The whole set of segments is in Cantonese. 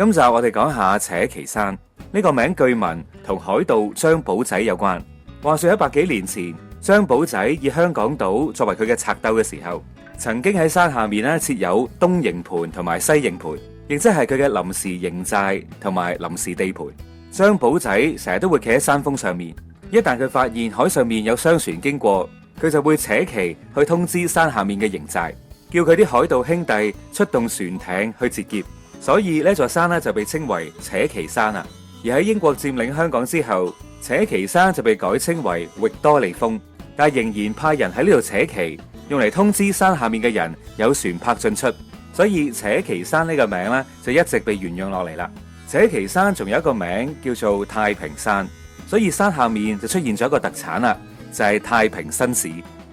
今集我哋講下扯旗山呢個名，據聞同海盜張保仔有關。話說喺百幾年前，張保仔以香港島作為佢嘅賊竇嘅時候，曾經喺山下面咧設有東營盤同埋西營盤，亦即係佢嘅臨時營寨同埋臨時地盤。張保仔成日都會企喺山峰上面，一旦佢發現海上面有商船經過，佢就會扯旗去通知山下面嘅營寨，叫佢啲海盜兄弟出動船艇去截劫。所以呢座山咧就被稱為扯旗山啊。而喺英國佔領香港之後，扯旗山就被改稱為域多利峰，但係仍然派人喺呢度扯旗，用嚟通知山下面嘅人有船舶進出。所以扯旗山呢個名咧就一直被沿用落嚟啦。扯旗山仲有一個名叫做太平山，所以山下面就出現咗一個特產啦，就係太平紳士。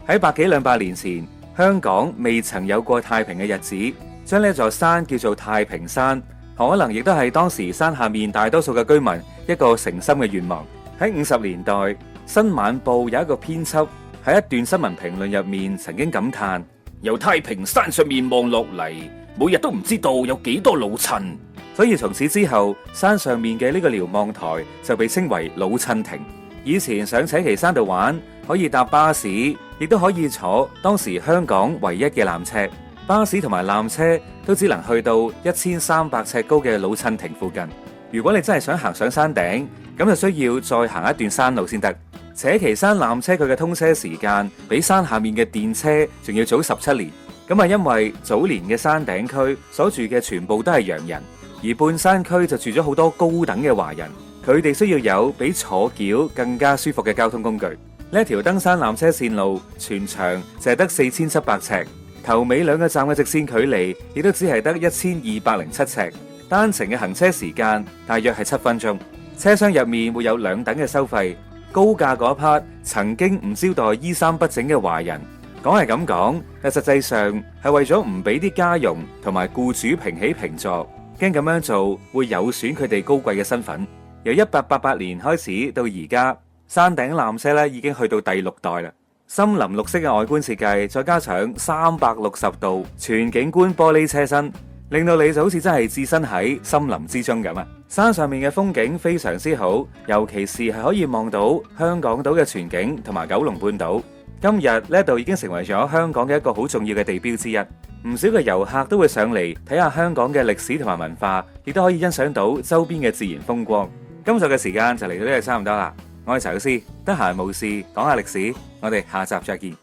喺百幾兩百年前，香港未曾有過太平嘅日子，將呢座山叫做太平山，可能亦都係當時山下面大多數嘅居民一個誠心嘅願望。喺50年代，《新晚報》有一個編輯喺一段新聞評論入面曾經感嘆：由太平山上面望落嚟，每日都唔知道有幾多老襯。所以從此之後，山上面嘅呢個瞭望台就被稱為老襯亭。以前上扯旗山度玩，可以搭巴士，亦都可以坐當時香港唯一嘅纜車。巴士同埋纜車都只能去到1300尺高嘅老襯亭附近。如果你真係想行上山頂，咁就需要再行一段山路先得。扯旗山纜車佢嘅通車時間比山下面嘅電車仲要早17年。咁係因為早年嘅山頂區所住嘅全部都係洋人，而半山區就住咗好多高等嘅華人，佢哋需要有比坐轎更加舒服嘅交通工具。呢一條登山纜車線路全長就係得4700尺。頭尾兩個站嘅直線距離亦都只係得1207尺，單程嘅行車時間大約係7分鐘。車廂入面會有2等嘅收費，高價嗰 part 曾經唔招待衣衫不整嘅華人。講係咁講，但實際上係為咗唔俾啲家傭同埋僱主平起平坐，驚咁樣做會有損佢哋高貴嘅身份。由1888年開始到而家，山頂纜車咧已經去到第6代啦。森林綠色嘅外觀設計，再加上360度全景觀玻璃車身，令到你就好似真係置身喺森林之中咁啊！山上面嘅風景非常之好，尤其是係可以望到香港島嘅全景同埋九龍半島。今日呢度已經成為咗香港嘅一個好重要嘅地標之一，唔少嘅遊客都會上嚟睇下香港嘅歷史同埋文化，亦都可以欣賞到周邊嘅自然風光。今集嘅時間就嚟到呢度差唔多啦。我係陳老師，得閒無事講下歷史，我哋下集再見。